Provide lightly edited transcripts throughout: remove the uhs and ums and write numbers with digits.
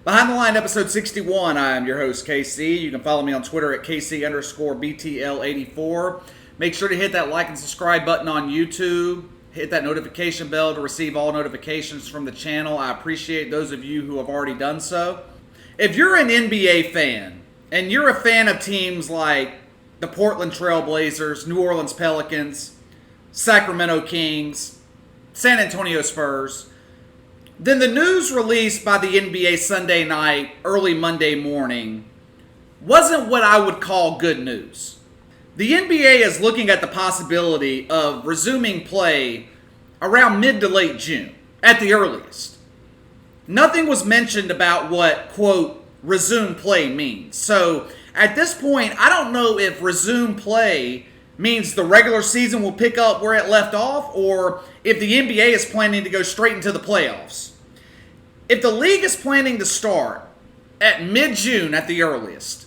Behind the Line, episode 61. I am your host, KC. You can follow me on Twitter at KC_BTL84. Make sure to hit that like and subscribe button on YouTube. Hit that notification bell to receive all notifications from the channel. I appreciate those of you who have already done so. If you're an NBA fan, and you're a fan of teams like the Portland Trail Blazers, New Orleans Pelicans, Sacramento Kings, San Antonio Spurs, then the news released by the NBA Sunday night, early Monday morning, wasn't what I would call good news. The NBA is looking at the possibility of resuming play around mid to late June, at the earliest. Nothing was mentioned about what, quote, resume play means. So, at this point, I don't know if resume play means the regular season will pick up where it left off, or if the NBA is planning to go straight into the playoffs. If the league is planning to start at mid-June at the earliest,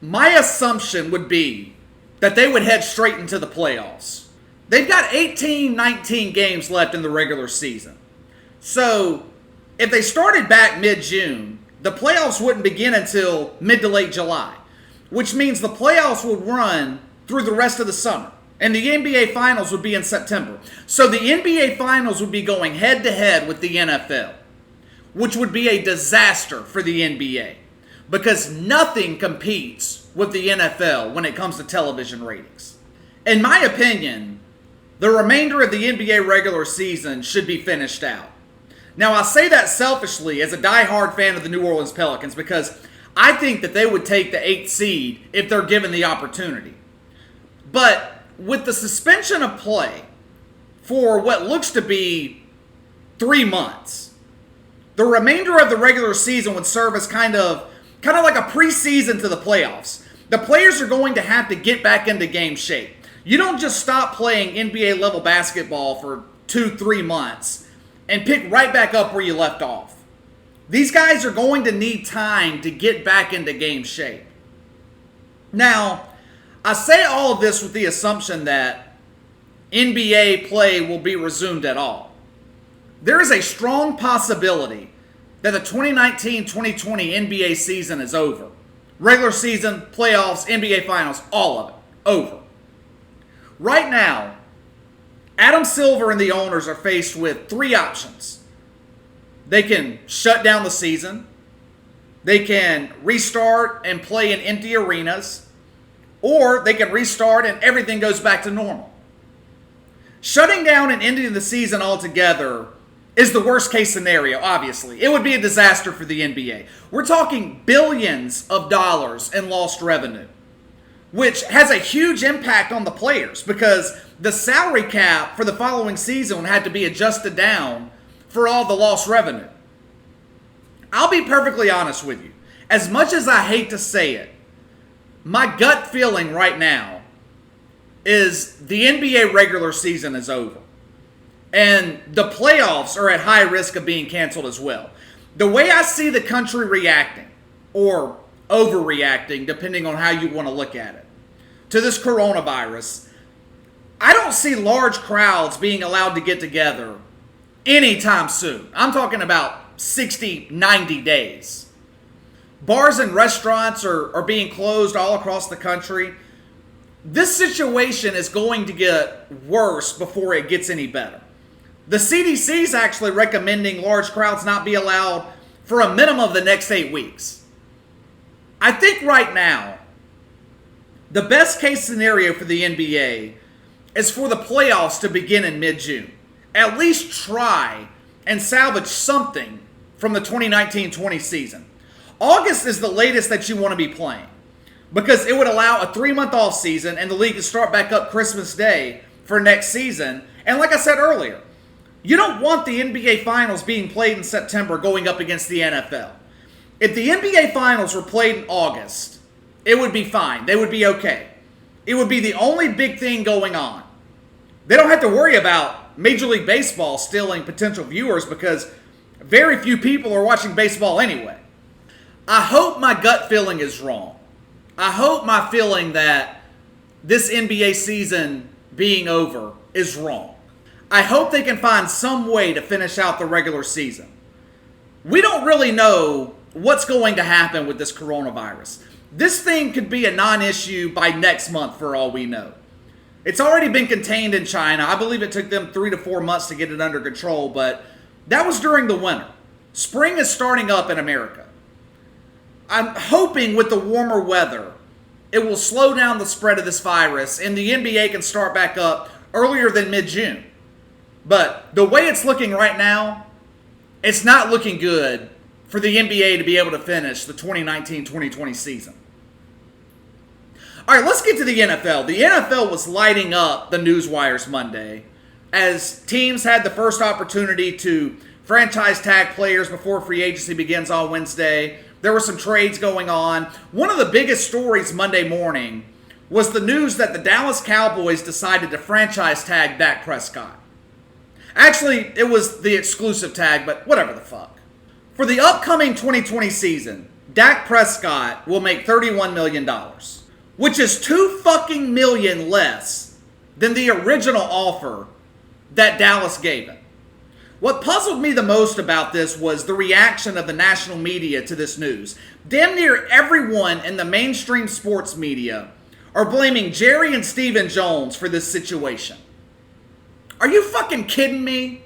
my assumption would be that they would head straight into the playoffs. They've got 18, 19 games left in the regular season. So, if they started back mid-June, the playoffs wouldn't begin until mid to late July, which means the playoffs would run through the rest of the summer. And the NBA Finals would be in September. So the NBA Finals would be going head-to-head with the NFL, which would be a disaster for the NBA because nothing competes with the NFL when it comes to television ratings. In my opinion, the remainder of the NBA regular season should be finished out. Now, I say that selfishly as a diehard fan of the New Orleans Pelicans because I think that they would take the 8th seed if they're given the opportunity. But with the suspension of play for what looks to be 3 months, the remainder of the regular season would serve as kind of like a preseason to the playoffs. The players are going to have to get back into game shape. You don't just stop playing NBA level basketball for 2-3 months and pick right back up where you left off. These guys are going to need time to get back into game shape. Now, I say all of this with the assumption that NBA play will be resumed at all. There is a strong possibility that the 2019-2020 NBA season is over. Regular season, playoffs, NBA Finals, all of it, over. Right now, Adam Silver and the owners are faced with 3 options. They can shut down the season, they can restart and play in empty arenas, or they can restart and everything goes back to normal. Shutting down and ending the season altogether is the worst case scenario, obviously. It would be a disaster for the NBA. We're talking billions of dollars in lost revenue, which has a huge impact on the players because the salary cap for the following season had to be adjusted down for all the lost revenue. I'll be perfectly honest with you. As much as I hate to say it, my gut feeling right now is the NBA regular season is over. And the playoffs are at high risk of being canceled as well. The way I see the country reacting, or overreacting, depending on how you want to look at it, to this coronavirus, I don't see large crowds being allowed to get together anytime soon. I'm talking about 60, 90 days. Bars and restaurants are being closed all across the country. This situation is going to get worse before it gets any better. The CDC is actually recommending large crowds not be allowed for a minimum of the next 8 weeks. I think right now, the best case scenario for the NBA is for the playoffs to begin in mid-June. At least try and salvage something from the 2019-20 season. August is the latest that you want to be playing because it would allow a 3-month off season and the league to start back up Christmas Day for next season. And like I said earlier, you don't want the NBA Finals being played in September going up against the NFL. If the NBA Finals were played in August, it would be fine. They would be okay. It would be the only big thing going on. They don't have to worry about Major League Baseball stealing potential viewers because very few people are watching baseball anyway. I hope my gut feeling is wrong. I hope my feeling that this NBA season being over is wrong. I hope they can find some way to finish out the regular season. We don't really know what's going to happen with this coronavirus. This thing could be a non-issue by next month for all we know. It's already been contained in China. I believe it took them 3 to 4 months to get it under control, but that was during the winter. Spring is starting up in America. I'm hoping with the warmer weather, it will slow down the spread of this virus and the NBA can start back up earlier than mid-June. But the way it's looking right now, it's not looking good for the NBA to be able to finish the 2019-2020 season. All right, let's get to the NFL. The NFL was lighting up the news wires Monday as teams had the first opportunity to franchise tag players before free agency begins on Wednesday. There were some trades going on. One of the biggest stories Monday morning was the news that the Dallas Cowboys decided to franchise tag Dak Prescott. Actually, it was the exclusive tag, but whatever the fuck. For the upcoming 2020 season, Dak Prescott will make $31 million, which is $2 fucking million less than the original offer that Dallas gave him. What puzzled me the most about this was the reaction of the national media to this news. Damn near everyone in the mainstream sports media are blaming Jerry and Stephen Jones for this situation. Are you fucking kidding me?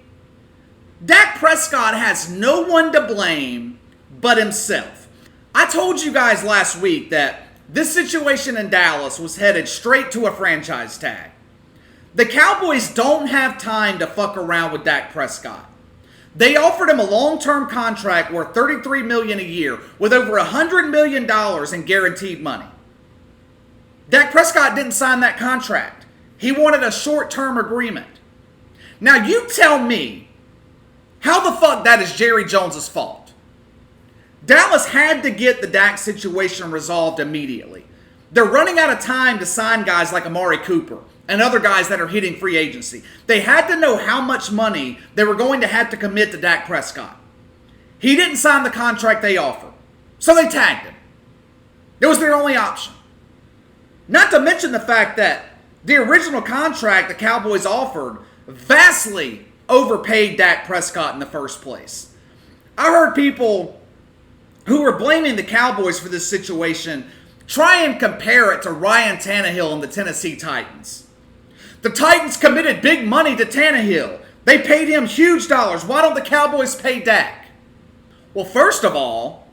Dak Prescott has no one to blame but himself. I told you guys last week that this situation in Dallas was headed straight to a franchise tag. The Cowboys don't have time to fuck around with Dak Prescott. They offered him a long-term contract worth $33 million a year with over $100 million in guaranteed money. Dak Prescott didn't sign that contract. He wanted a short-term agreement. Now you tell me how the fuck that is Jerry Jones' fault. Dallas had to get the Dak situation resolved immediately. They're running out of time to sign guys like Amari Cooper and other guys that are hitting free agency. They had to know how much money they were going to have to commit to Dak Prescott. He didn't sign the contract they offered, so they tagged him. It was their only option. Not to mention the fact that the original contract the Cowboys offered vastly overpaid Dak Prescott in the first place. I heard people who were blaming the Cowboys for this situation try and compare it to Ryan Tannehill and the Tennessee Titans. The Titans committed big money to Tannehill. They paid him huge dollars. Why don't the Cowboys pay Dak? Well, first of all,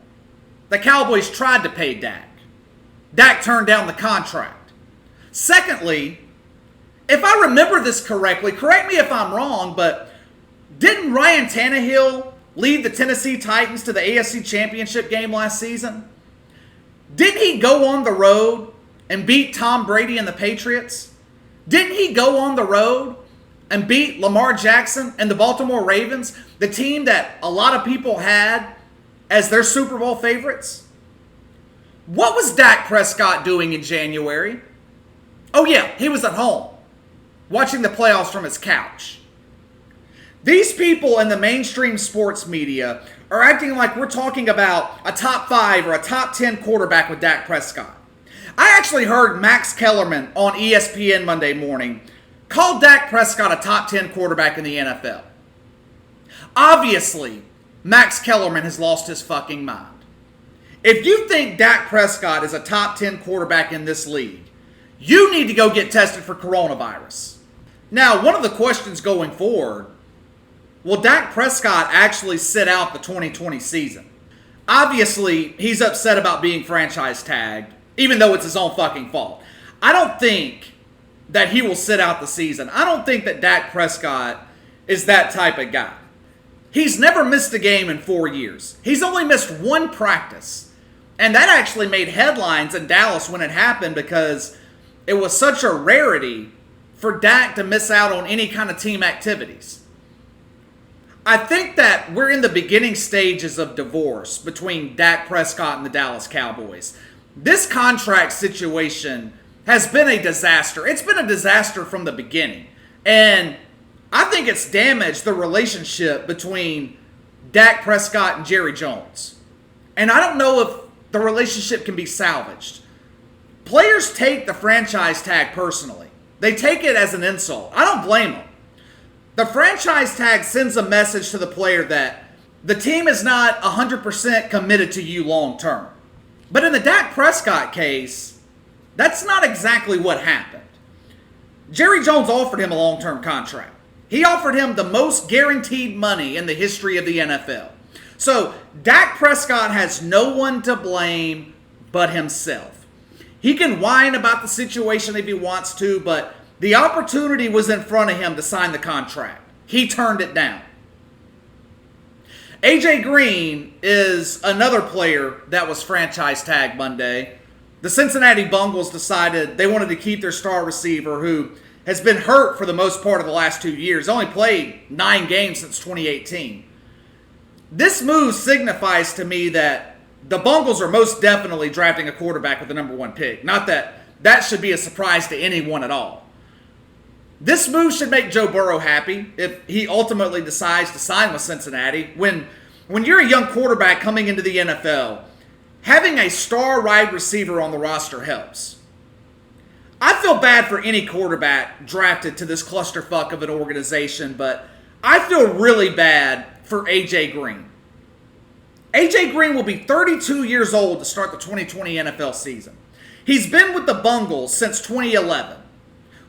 the Cowboys tried to pay Dak. Dak turned down the contract. Secondly, if I remember this correctly, correct me if I'm wrong, but didn't Ryan Tannehill lead the Tennessee Titans to the AFC Championship game last season? Didn't he go on the road and beat Tom Brady and the Patriots? Didn't he go on the road and beat Lamar Jackson and the Baltimore Ravens, the team that a lot of people had as their Super Bowl favorites? What was Dak Prescott doing in January? Oh yeah, he was at home, watching the playoffs from his couch. These people in the mainstream sports media are acting like we're talking about a top 5 or a top 10 quarterback with Dak Prescott. I actually heard Max Kellerman on ESPN Monday morning call Dak Prescott a top 10 quarterback in the NFL. Obviously, Max Kellerman has lost his fucking mind. If you think Dak Prescott is a top 10 quarterback in this league, you need to go get tested for coronavirus. Now, one of the questions going forward, will Dak Prescott actually sit out the 2020 season? Obviously, he's upset about being franchise tagged, even though it's his own fucking fault. I don't think that he will sit out the season. I don't think that Dak Prescott is that type of guy. He's never missed a game in 4 years. He's only missed one practice. And that actually made headlines in Dallas when it happened because it was such a rarity for Dak to miss out on any kind of team activities. I think that we're in the beginning stages of divorce between Dak Prescott and the Dallas Cowboys. This contract situation has been a disaster. It's been a disaster from the beginning. And I think it's damaged the relationship between Dak Prescott and Jerry Jones. And I don't know if the relationship can be salvaged. Players take the franchise tag personally. They take it as an insult. I don't blame them. The franchise tag sends a message to the player that the team is not 100% committed to you long term. But in the Dak Prescott case, that's not exactly what happened. Jerry Jones offered him a long-term contract. He offered him the most guaranteed money in the history of the NFL. So Dak Prescott has no one to blame but himself. He can whine about the situation if he wants to, but the opportunity was in front of him to sign the contract. He turned it down. AJ Green is another player that was franchise tagged Monday. The Cincinnati Bengals decided they wanted to keep their star receiver, who has been hurt for the most part of the last 2 years. Only played 9 games since 2018. This move signifies to me that the Bengals are most definitely drafting a quarterback with the number 1 pick. Not that that should be a surprise to anyone at all. This move should make Joe Burrow happy if he ultimately decides to sign with Cincinnati. When you're a young quarterback coming into the NFL, having a star wide receiver on the roster helps. I feel bad for any quarterback drafted to this clusterfuck of an organization, but I feel really bad for AJ Green. AJ Green will be 32 years old to start the 2020 NFL season. He's been with the Bengals since 2011.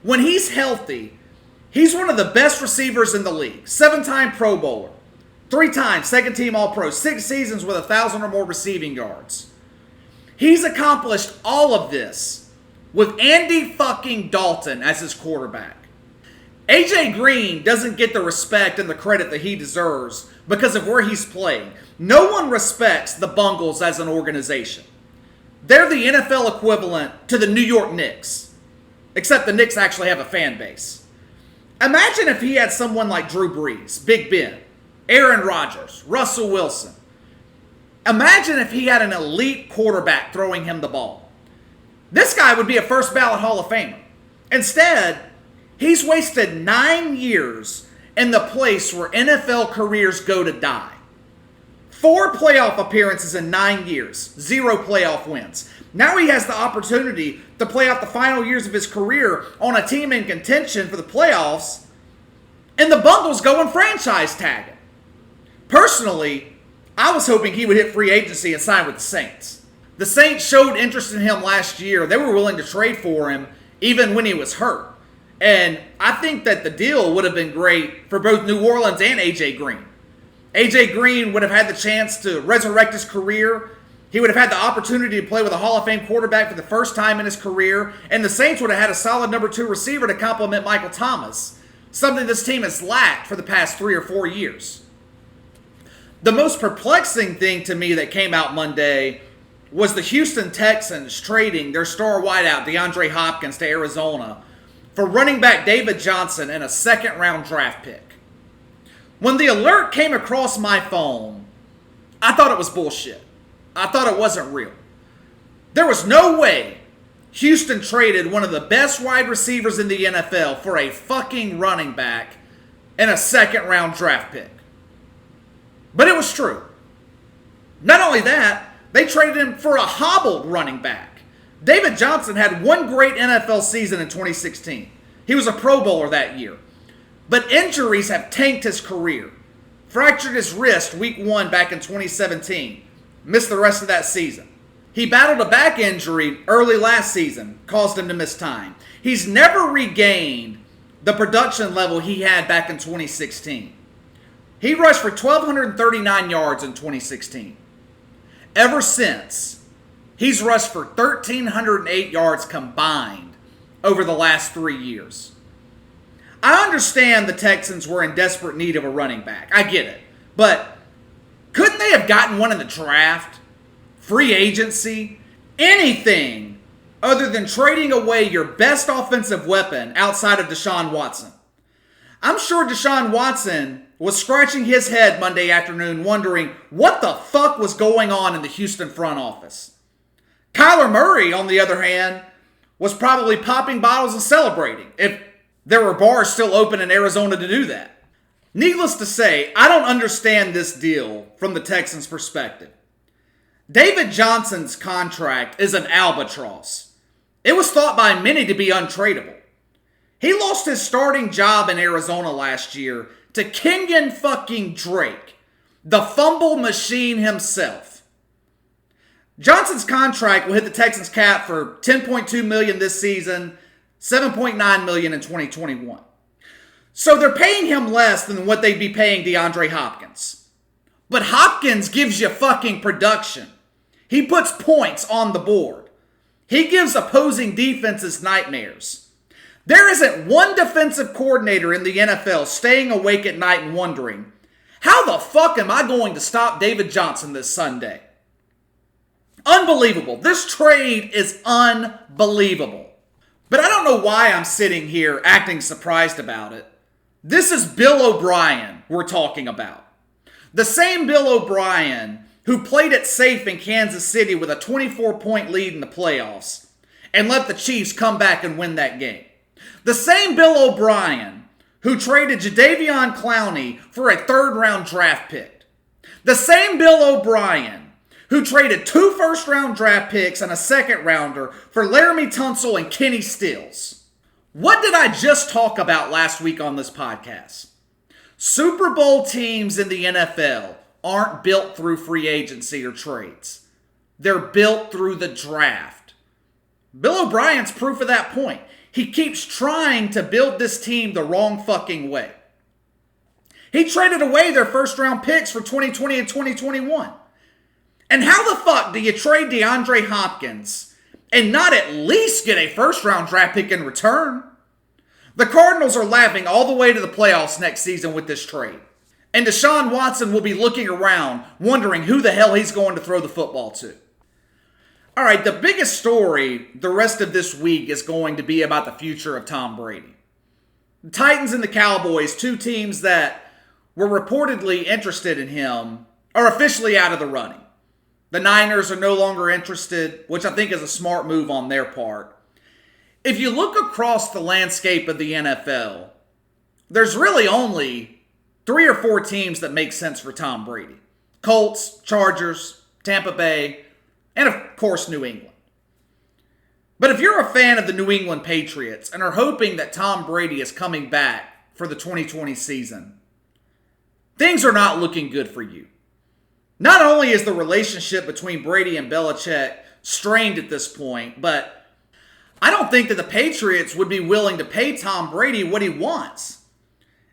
When he's healthy, he's one of the best receivers in the league. 7-time Pro Bowler. 3-time second-team All-Pro. 6 seasons with 1,000 or more receiving yards. He's accomplished all of this with Andy fucking Dalton as his quarterback. AJ Green doesn't get the respect and the credit that he deserves because of where he's playing. No one respects the Bengals as an organization. They're the NFL equivalent to the New York Knicks. Except the Knicks actually have a fan base. Imagine if he had someone like Drew Brees, Big Ben, Aaron Rodgers, Russell Wilson. Imagine if he had an elite quarterback throwing him the ball. This guy would be a first ballot Hall of Famer. Instead, he's wasted 9 years in the place where NFL careers go to die. 4 playoff appearances in 9 years, 0 playoff wins. Now he has the opportunity to play out the final years of his career on a team in contention for the playoffs, and the Bengals go and franchise tag him. Personally, I was hoping he would hit free agency and sign with the Saints. The Saints showed interest in him last year. They were willing to trade for him even when he was hurt. And I think that the deal would have been great for both New Orleans and AJ Green. AJ Green would have had the chance to resurrect his career. He would have had the opportunity to play with a Hall of Fame quarterback for the first time in his career, and the Saints would have had a solid number 2 receiver to complement Michael Thomas, something this team has lacked for the past 3 or 4 years. The most perplexing thing to me that came out Monday was the Houston Texans trading their star wideout DeAndre Hopkins to Arizona for running back David Johnson and a 2nd-round draft pick. When the alert came across my phone, I thought it was bullshit. I thought it wasn't real. There was no way Houston traded one of the best wide receivers in the NFL for a fucking running back and a 2nd-round draft pick. But it was true. Not only that, they traded him for a hobbled running back. David Johnson had one great NFL season in 2016. He was a Pro Bowler that year. But injuries have tanked his career. Fractured his wrist week 1 back in 2017. Missed the rest of that season. He battled a back injury early last season, caused him to miss time. He's never regained the production level he had back in 2016. He rushed for 1,239 yards in 2016. Ever since, he's rushed for 1,308 yards combined over the last 3 years. I understand the Texans were in desperate need of a running back. I get it. But couldn't they have gotten one in the draft? Free agency? Anything other than trading away your best offensive weapon outside of Deshaun Watson. I'm sure Deshaun Watson was scratching his head Monday afternoon wondering what the fuck was going on in the Houston front office. Kyler Murray, on the other hand, was probably popping bottles and celebrating, if there were bars still open in Arizona to do that. Needless to say, I don't understand this deal from the Texans' perspective. David Johnson's contract is an albatross. It was thought by many to be untradeable. He lost his starting job in Arizona last year to Kenyon fucking Drake, the fumble machine himself. Johnson's contract will hit the Texans cap for $10.2 million this season, $7.9 million in 2021. So they're paying him less than what they'd be paying DeAndre Hopkins. But Hopkins gives you fucking production. He puts points on the board. He gives opposing defenses nightmares. There isn't one defensive coordinator in the NFL staying awake at night and wondering, how the fuck am I going to stop David Johnson this Sunday? Unbelievable. This trade is unbelievable. But I don't know why I'm sitting here acting surprised about it. This is Bill O'Brien we're talking about. The same Bill O'Brien who played it safe in Kansas City with a 24-point lead in the playoffs and let the Chiefs come back and win that game. The same Bill O'Brien who traded Jadeveon Clowney for a third-round draft pick. The same Bill O'Brien who traded 2 first-round draft picks and a second-rounder for Laramie Tunsil and Kenny Stills. What did I just talk about last week on this podcast? Super Bowl teams in the NFL aren't built through free agency or trades. They're built through the draft. Bill O'Brien's proof of that point. He keeps trying to build this team the wrong fucking way. He traded away their first-round picks for 2020 and 2021. And how the fuck do you trade DeAndre Hopkins and not at least get a first-round draft pick in return? The Cardinals are laughing all the way to the playoffs next season with this trade. And Deshaun Watson will be looking around, wondering who the hell he's going to throw the football to. All right, the biggest story the rest of this week is going to be about the future of Tom Brady. The Titans and the Cowboys, 2 teams that were reportedly interested in him, are officially out of the running. The Niners are no longer interested, which I think is a smart move on their part. If you look across the landscape of the NFL, there's really only 3 or 4 teams that make sense for Tom Brady. Colts, Chargers, Tampa Bay, and of course New England. But if you're a fan of the New England Patriots and are hoping that Tom Brady is coming back for the 2020 season, things are not looking good for you. Not only is the relationship between Brady and Belichick strained at this point, but I don't think that the Patriots would be willing to pay Tom Brady what he wants.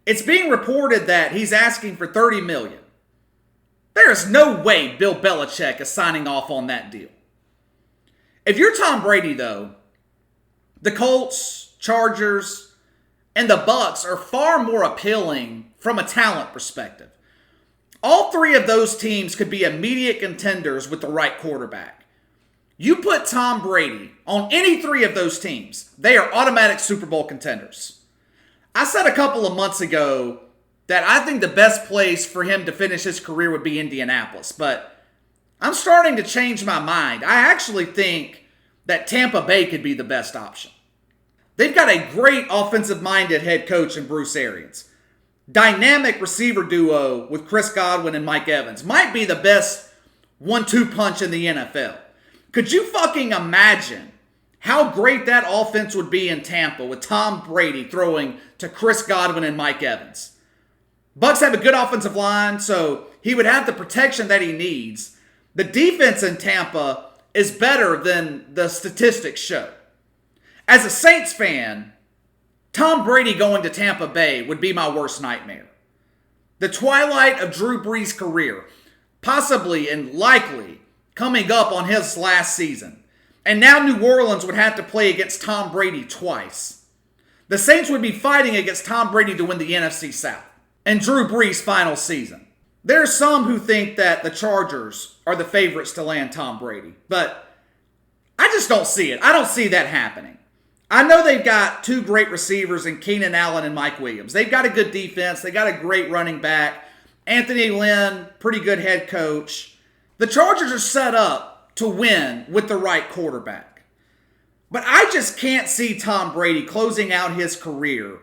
It's being reported that he's asking for $30 million. There is no way Bill Belichick is signing off on that deal. If you're Tom Brady, though, the Colts, Chargers, and the Bucs are far more appealing from a talent perspective. All 3 of those teams could be immediate contenders with the right quarterback. You put Tom Brady on any 3 of those teams, they are automatic Super Bowl contenders. I said a couple of months ago that I think the best place for him to finish his career would be Indianapolis, but I'm starting to change my mind. I actually think that Tampa Bay could be the best option. They've got a great offensive-minded head coach in Bruce Arians. Dynamic receiver duo with Chris Godwin and Mike Evans. Might be the best 1-2 punch in the NFL. Could you fucking imagine how great that offense would be in Tampa with Tom Brady throwing to Chris Godwin and Mike Evans? Bucs have a good offensive line, so he would have the protection that he needs. The defense in Tampa is better than the statistics show. As a Saints fan, Tom Brady going to Tampa Bay would be my worst nightmare. The twilight of Drew Brees' career, possibly and likely coming up on his last season. And now New Orleans would have to play against Tom Brady twice. The Saints would be fighting against Tom Brady to win the NFC South. And Drew Brees' final season. There are some who think that the Chargers are the favorites to land Tom Brady. But I just don't see it. I don't see that happening. I know they've got 2 great receivers in Keenan Allen and Mike Williams. They've got a good defense. They got a great running back. Anthony Lynn, pretty good head coach. The Chargers are set up to win with the right quarterback. But I just can't see Tom Brady closing out his career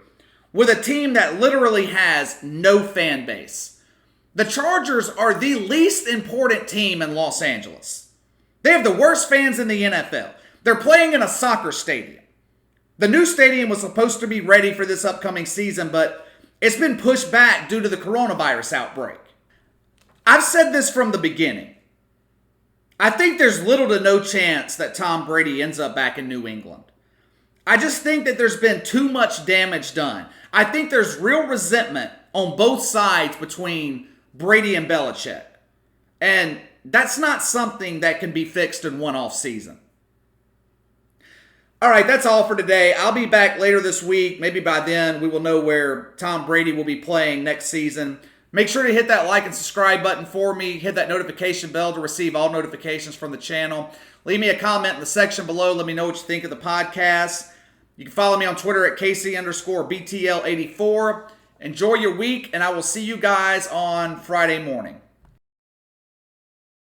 with a team that literally has no fan base. The Chargers are the least important team in Los Angeles. They have the worst fans in the NFL. They're playing in a soccer stadium. The new stadium was supposed to be ready for this upcoming season, but it's been pushed back due to the coronavirus outbreak. I've said this from the beginning. I think there's little to no chance that Tom Brady ends up back in New England. I just think that there's been too much damage done. I think there's real resentment on both sides between Brady and Belichick. And that's not something that can be fixed in one off season. All right, that's all for today. I'll be back later this week. Maybe by then we will know where Tom Brady will be playing next season. Make sure to hit that like and subscribe button for me. Hit that notification bell to receive all notifications from the channel. Leave me a comment in the section below. Let me know what you think of the podcast. You can follow me on Twitter at Casey_BTL84. Enjoy your week, and I will see you guys on Friday morning.